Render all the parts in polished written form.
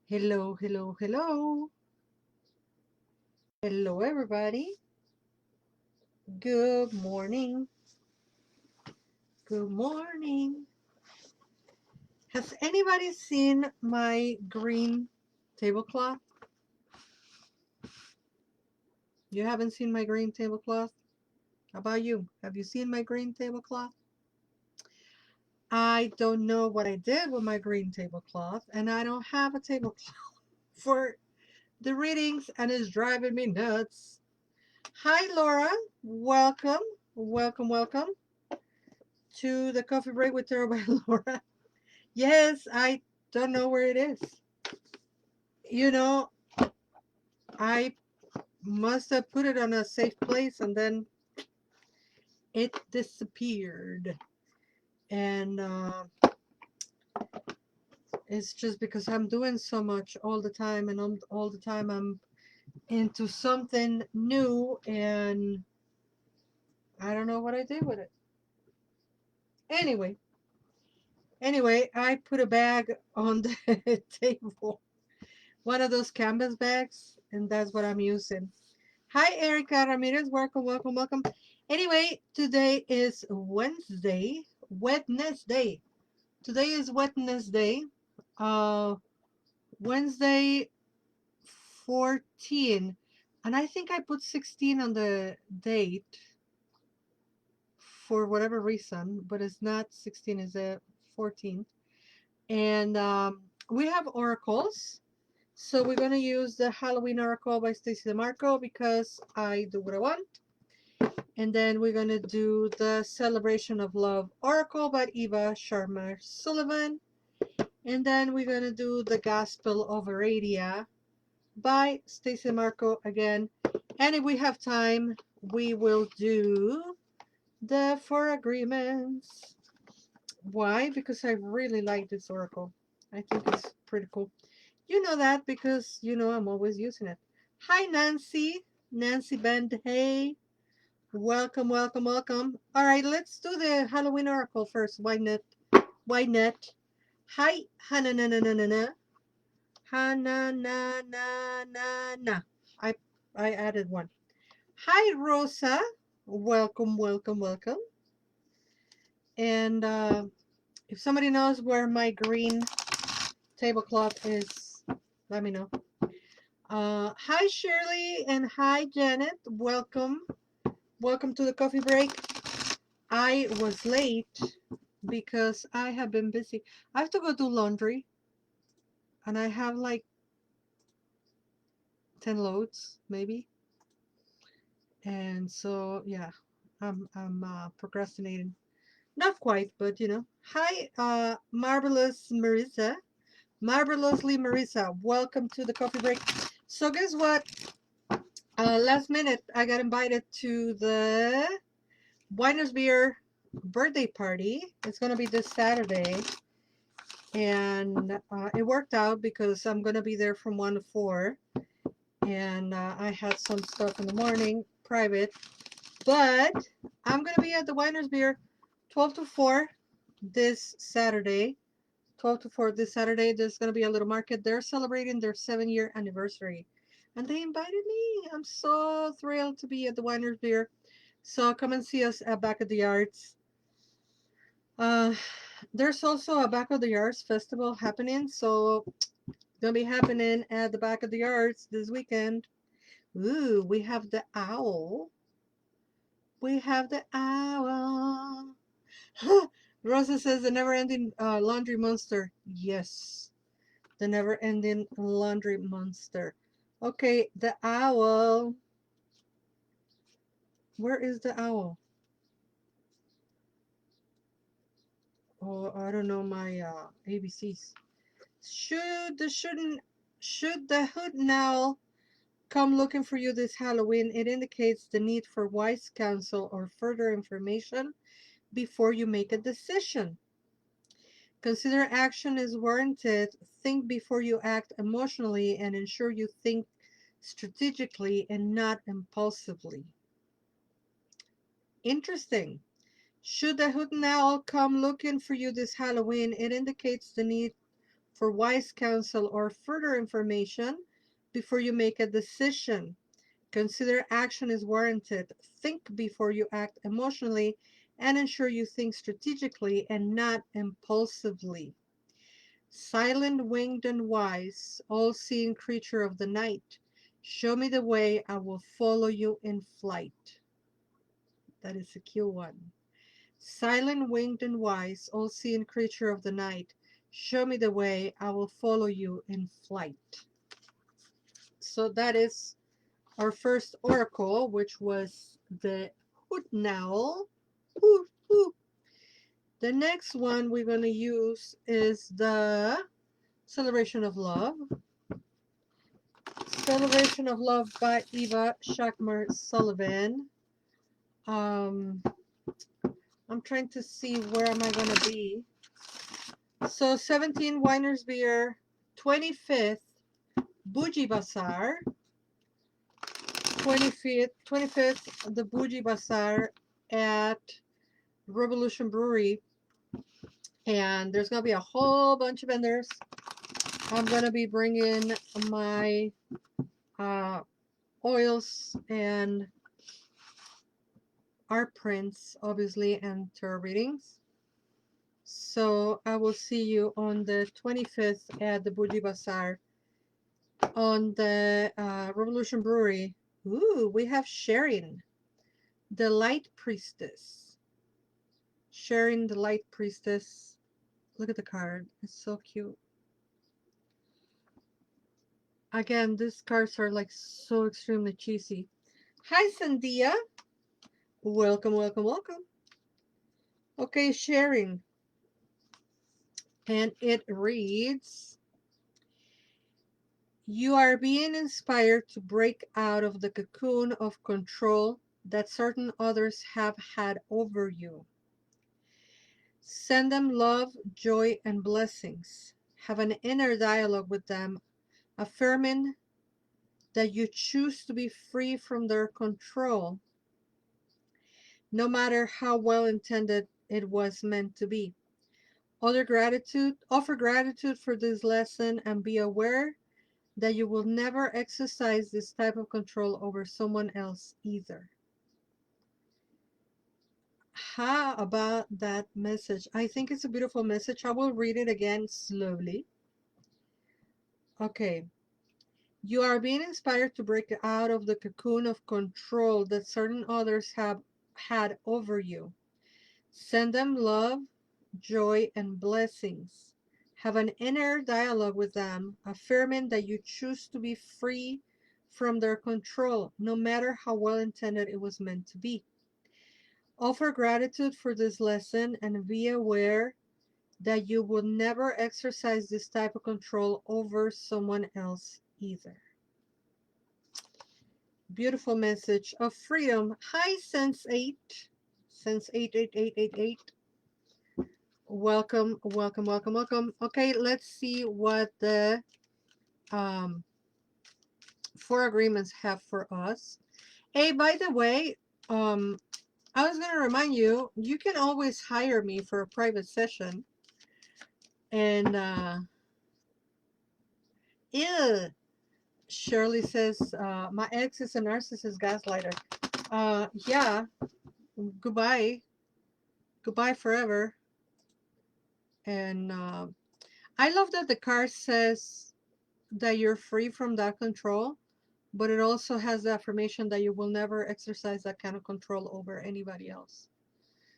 Hello, hello, hello. Hello, everybody. Good morning. Good morning. Has anybody seen my green tablecloth? You haven't seen my green tablecloth? How about you? Have you seen my green tablecloth? I don't know what I did with my green tablecloth, and I don't have a tablecloth for the readings, and it's driving me nuts. Hi, Laura. Welcome, welcome, welcome to the Coffee Break with Tarot by Laura. Yes, I don't know where it is. You know, I must have put it on a safe place and then it disappeared. And it's just because I'm doing so much all the time, and all the time I'm into something new, and I don't know what I did with it. Anyway, I put a bag on the table, one of those canvas bags, and that's what I'm using. Hi, Erica Ramirez. Welcome, welcome, welcome. Anyway, today is Wednesday. Wednesday. Today is Wednesday. Uh, Wednesday 14. And I think I put 16 on the date for whatever reason, but it's not 16, it's a 14. And we have oracles. So we're going to use the Halloween Oracle by Stacey DeMarco because I do what I want. And then we're going to do the Celebration of Love Oracle by Eva Sharma Sullivan. And then we're going to do the Gospel of Aradia by Stacey Marco again. And if we have time, we will do the Four Agreements. Why? Because I really like this oracle. I think it's pretty cool. You know that because you know I'm always using it. Hi, Nancy. Nancy Bend. Hey. Welcome, welcome, welcome. All right, let's do the Halloween oracle first. Why not? Why not? Hi, Hana na na na na na. Hana na na na na. I I added one. Hi, Rosa. Welcome, welcome, welcome. And if somebody knows where my green tablecloth is, let me know. Hi, Shirley, and hi, Janet. Welcome. Welcome to the coffee break. I was late because I have been busy. I have to go do laundry, and I have like 10 loads, maybe. And so, yeah, I'm procrastinating. Not quite, but you know. Hi, Marvelous Marissa. Marvelously Marissa. Welcome to the coffee break. So, guess what? Last minute, I got invited to the Winer's Beer birthday party. It's going to be this Saturday. And it worked out because I'm going to be there from 1 to 4. And I had some stuff in the morning, private. But I'm going to be at the Winer's Beer 12 to 4 this Saturday. 12 to 4 this Saturday. There's going to be a little market. They're celebrating their 7-year anniversary. And they invited me. I'm so thrilled to be at the Winer's Beer. So come and see us at Back of the Yards. Uh, there's also a Back of the Yards festival happening. So gonna be happening at the Back of the Yards this weekend. Ooh, we have the owl. We have the owl. Rosa says the never-ending laundry monster. Yes, the never-ending laundry monster. Okay, the owl. Where is the owl? Oh, I don't know my ABCs. Should the hood owl come looking for you this Halloween? It indicates the need for wise counsel or further information before you make a decision. Consider action is warranted. Think before you act emotionally and ensure you think strategically and not impulsively. Interesting. Should the hood owl come looking for you this Halloween, it indicates the need for wise counsel or further information before you make a decision. Consider action is warranted. Think before you act emotionally and ensure you think strategically and not impulsively. Silent, winged, and wise, all-seeing creature of the night, show me the way, I will follow you in flight. That is a cute one. Silent, winged, and wise, all-seeing creature of the night, show me the way, I will follow you in flight. So that is our first oracle, which was the hoot owl. Hoot, hoot. The next one we're going to use is the Celebration of Love. Celebration of Love by Eva Shakmer Sullivan. I'm trying to see where am I going to be. So 17 Winer's Beer, 25th Bougie Bazaar, 25th the Bougie Bazaar at Revolution Brewery, and there's gonna be a whole bunch of vendors. I'm gonna be bringing my oils and art prints, obviously, and tarot readings. So I will see you on the 25th at the Bougie Bazaar on the Revolution Brewery. Ooh, we have Sharing, the Light Priestess. Sharing, the Light Priestess. Look at the card. It's so cute. Again, these cards are like so extremely cheesy. Hi, Sandia. Welcome, welcome, welcome. Okay, Sharing. And it reads, you are being inspired to break out of the cocoon of control that certain others have had over you. Send them love, joy, and blessings. Have an inner dialogue with them, affirming that you choose to be free from their control, no matter how well intended it was meant to be. Offer gratitude for this lesson and be aware that you will never exercise this type of control over someone else either. How about that message? I think it's a beautiful message. I will read it again slowly. Okay. You are being inspired to break out of the cocoon of control that certain others have had over you. Send them love, joy, and blessings. Have an inner dialogue with them, affirming that you choose to be free from their control, no matter how well intended it was meant to be. Offer gratitude for this lesson and be aware that you will never exercise this type of control over someone else either. Beautiful message of freedom. Hi, Sense 8. Sense 88888. Welcome, welcome, welcome, welcome. Okay, let's see what the four agreements have for us. Hey, by the way, I was going to remind you, you can always hire me for a private session. And, ew, Shirley says, my ex is a narcissist gaslighter. Yeah, goodbye. Goodbye forever. And I love that the card says that you're free from that control, but it also has the affirmation that you will never exercise that kind of control over anybody else.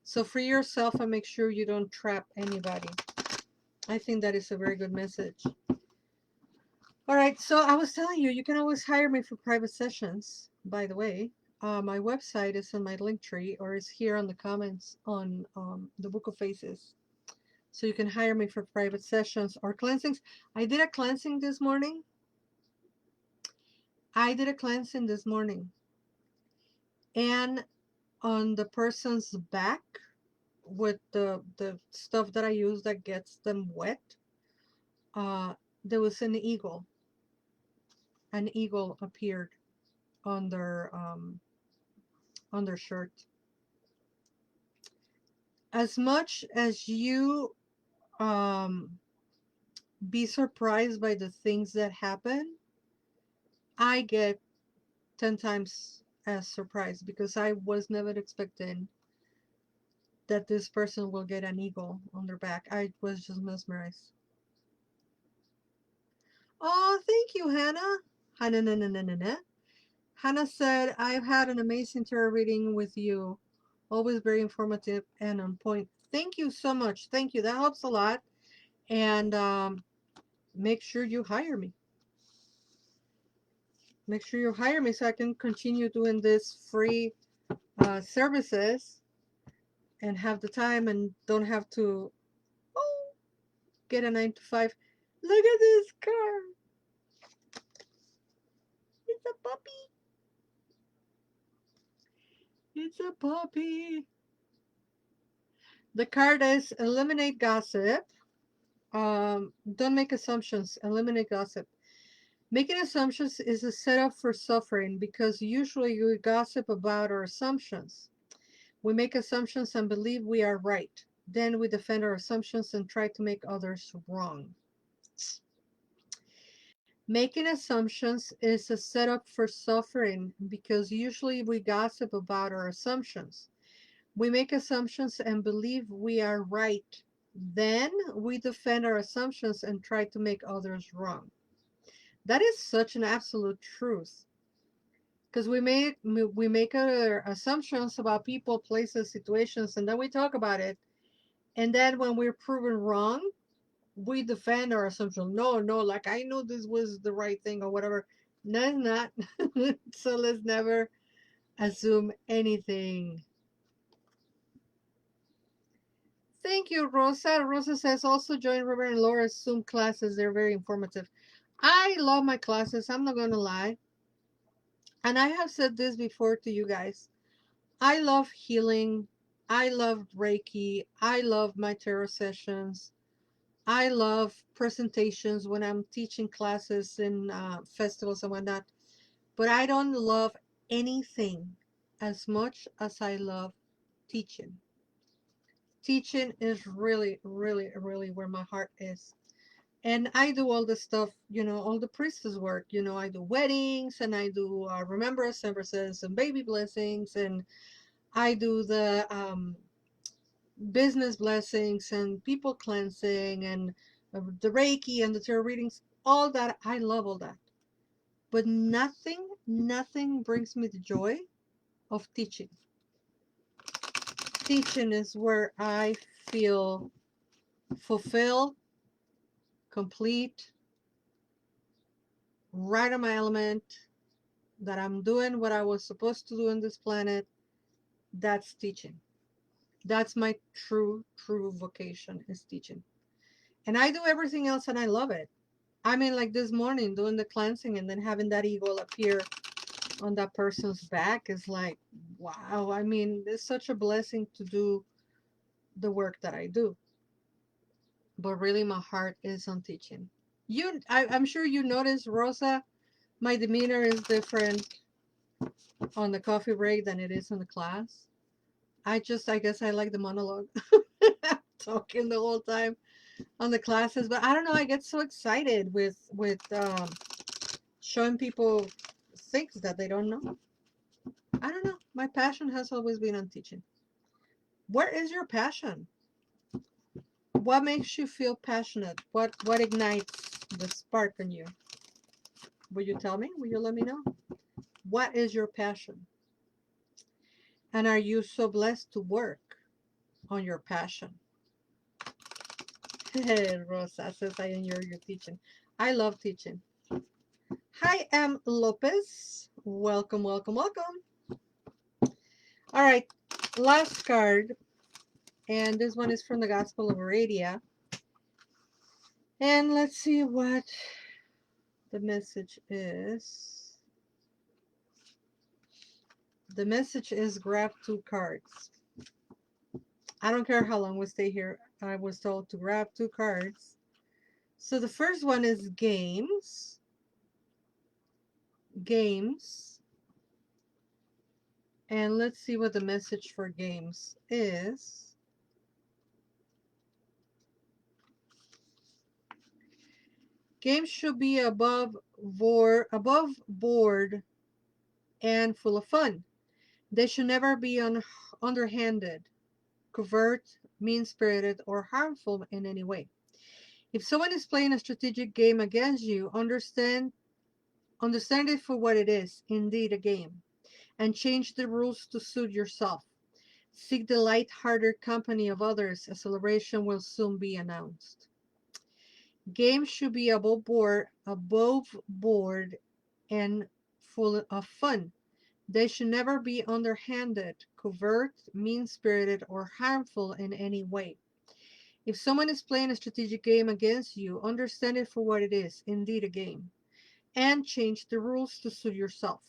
So free yourself and make sure you don't trap anybody. I think that is a very good message. All right, so I was telling you, you can always hire me for private sessions, by the way. My website is in my link tree or is here on the comments on the Book of Faces. So you can hire me for private sessions or cleansings. I did a cleansing this morning. And on the person's back with the stuff that I use that gets them wet, there was an eagle. An eagle appeared on their shirt. As much as you be surprised by the things that happen, I get 10 times as surprised because I was never expecting that this person will get an eagle on their back. I was just mesmerized. Oh, thank you, Hannah. Hannah. Hannah said, I've had an amazing tarot reading with you. Always very informative and on point. Thank you so much. Thank you. That helps a lot. And make sure you hire me. Make sure you hire me so I can continue doing this free services and have the time and don't have to get a 9 to 5. Look at this car. It's a puppy. It's a puppy. The card is eliminate gossip. Don't make assumptions. Eliminate gossip. Making assumptions is a setup for suffering because usually we gossip about our assumptions. We make assumptions and believe we are right. Then we defend our assumptions and try to make others wrong. Making assumptions is a setup for suffering because usually we gossip about our assumptions. We make assumptions and believe we are right. Then we defend our assumptions and try to make others wrong. That is such an absolute truth because we make our assumptions about people, places, situations, and then we talk about it. And then when we're proven wrong, we defend our assumption. No, no, like I know this was the right thing or whatever. No, it's not. So let's never assume anything. Thank you, Rosa. Rosa says also join Robert and Laura's Zoom classes. They're very informative. I love my classes. I'm not going to lie. And I have said this before to you guys. I love healing. I love Reiki. I love my tarot sessions. I love presentations when I'm teaching classes in festivals and whatnot. But I don't love anything as much as I love teaching. Teaching is really, really, really where my heart is. And I do all the stuff, all the priestess work. I do weddings and I do remembrance services and baby blessings and I do the business blessings and people cleansing and the Reiki and the tarot readings. All that, I love all that. But nothing brings me the joy of teaching. Teaching is where I feel fulfilled, complete, right on my element, that I'm doing what I was supposed to do on this planet. That's teaching. That's my true vocation is teaching. And I do everything else and I love it. I mean, like this morning doing the cleansing and then having that eagle appear on that person's back is like, wow. I mean, it's such a blessing to do the work that I do. But really, my heart is on teaching. I'm sure you noticed, Rosa, my demeanor is different on the coffee break than it is in the class. I guess I like the monologue. Talking the whole time on the classes, but I don't know. I get so excited with showing people things that they don't know. I don't know. My passion has always been on teaching. Where is your passion? What makes you feel passionate? What ignites the spark in you? Will you tell me? Will you let me know? What is your passion? And are you so blessed to work on your passion? Rosa says, I enjoy your teaching. I love teaching. Hi, M. Lopez. Welcome, welcome, welcome. All right, last card. And this one is from the Gospel of Aradia. And let's see what the message is. The message is grab 2 cards. I don't care how long we stay here. I was told to grab 2 cards. So the first one is games. Games. And let's see what the message for games is. Games should be above board and full of fun. They should never be underhanded, covert, mean-spirited, or harmful in any way. If someone is playing a strategic game against you, understand it for what it is, indeed a game, and change the rules to suit yourself. Seek the light-hearted company of others. A celebration will soon be announced. Games should be above board and full of fun. They should never be underhanded, covert, mean-spirited, or harmful in any way. If someone is playing a strategic game against you, understand it for what it is, indeed a game, and change the rules to suit yourself.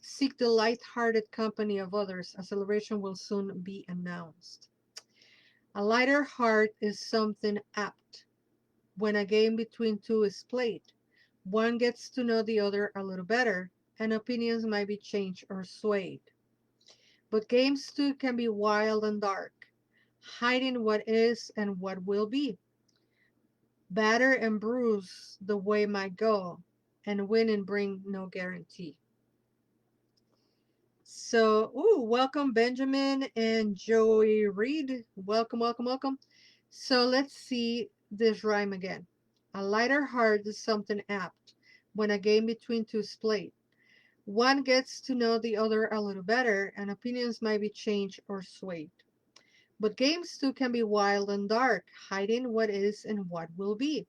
Seek the light-hearted company of others. A celebration will soon be announced. A lighter heart is something apt when a game between two is played. One gets to know the other a little better, and opinions might be changed or swayed. But games too can be wild and dark, hiding what is and what will be. Batter and bruise the way might go, and win and bring no guarantee. So, welcome Benjamin and Joey Reed. Welcome, welcome, welcome. So let's see this rhyme again. A lighter heart is something apt when a game between two is played. One gets to know the other a little better, and opinions might be changed or swayed. But games too can be wild and dark, hiding what is and what will be.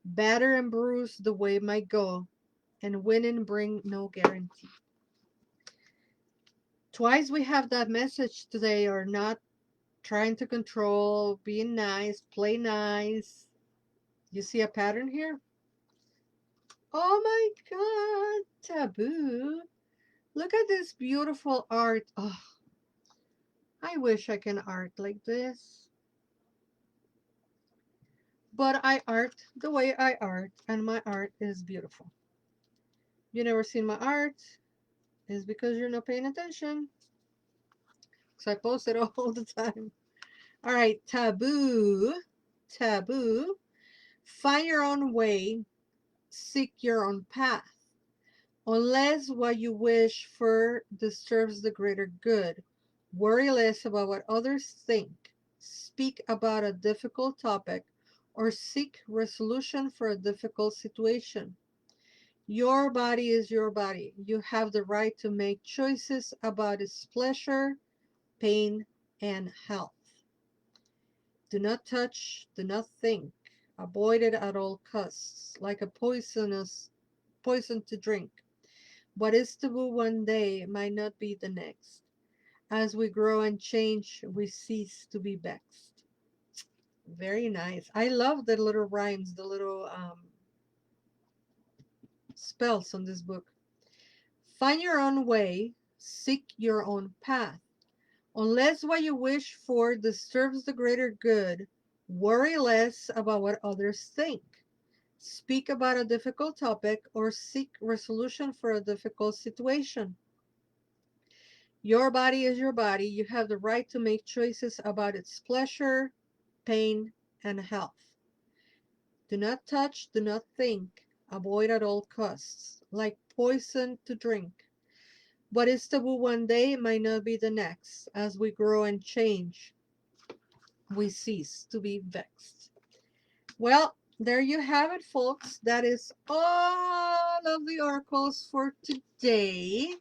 Batter and bruise the way might go, and win and bring no guarantee. Twice we have that message today, or not trying to control, being nice, play nice. You see a pattern here? Oh my God, taboo. Look at this beautiful art. Oh, I wish I can art like this. But I art the way I art, and my art is beautiful. You never seen my art? Is because you're not paying attention. Because I post it all the time. All right, taboo. Taboo. Find your own way. Seek your own path. Unless what you wish for disturbs the greater good, worry less about what others think. Speak about a difficult topic or seek resolution for a difficult situation. Your body is your body. You have the right to make choices about its pleasure, pain, and health. Do not touch, do not think. Avoid it at all costs, like a poison to drink. What is taboo one day might not be the next. As we grow and change, we cease to be vexed. Very nice. I love the little rhymes, the little spells on this book. Find your own way, seek your own path. Unless what you wish for disturbs the greater good, worry less about what others think. Speak about a difficult topic or seek resolution for a difficult situation. Your body is your body. You have the right to make choices about its pleasure, pain, and health. Do not touch, do not think. Avoid at all costs, like poison to drink. What is taboo one day might not be the next. As we grow and change, we cease to be vexed. Well, there you have it, folks. That is all of the oracles for today.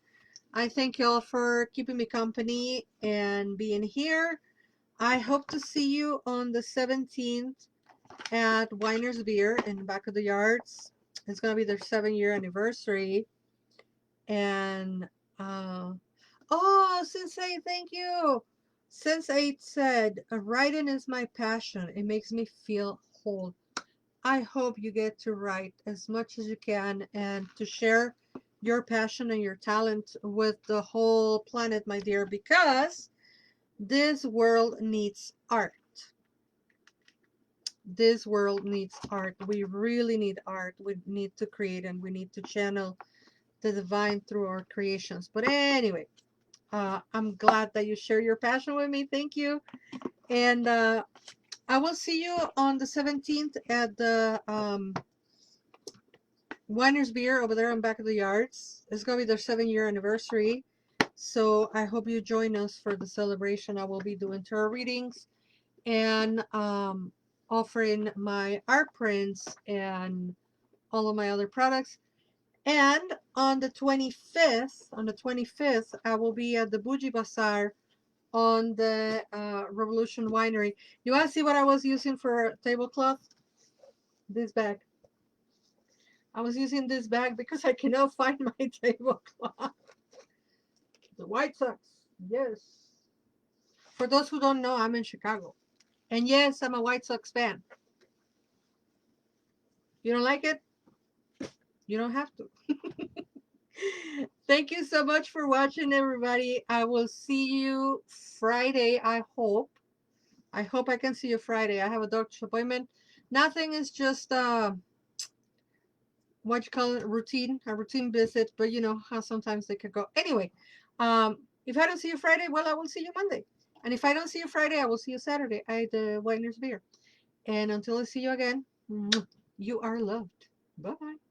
I thank you all for keeping me company and being here. I hope to see you on the 17th at Winer's Beer in Back of the Yards. It's going to be their 7-year anniversary. And, oh, Sensei, thank you. Sensei said, writing is my passion. It makes me feel whole. I hope you get to write as much as you can and to share your passion and your talent with the whole planet, my dear, because this world needs art. This world needs art. We really need art. We need to create and we need to channel the divine through our creations. But anyway, I'm glad that you share your passion with me. Thank you. And I will see you on the 17th at the Winer's Beer over there on Back of the Yards. It's going to be their 7-year anniversary. So I hope you join us for the celebration. I will be doing tarot readings and offering my art prints and all of my other products. And on the 25th, I will be at the Bougie Bazaar on the Revolution Winery. You want to see what I was using for tablecloth? This bag. I was using this bag because I cannot find my tablecloth. The White Sox. Yes. For those who don't know, I'm in Chicago. And yes, I'm a White Sox fan. You don't like it? You don't have to. Thank you so much for watching, everybody. I will see you Friday, I hope. I hope I can see you Friday. I have a doctor's appointment. Nothing, is just what you call it, a routine visit, but you know how sometimes they could go. Anyway, if I don't see you Friday, well, I will see you Monday. And if I don't see you Friday, I will see you Saturday at the Winer's Beer. And until I see you again, you are loved. Bye-bye.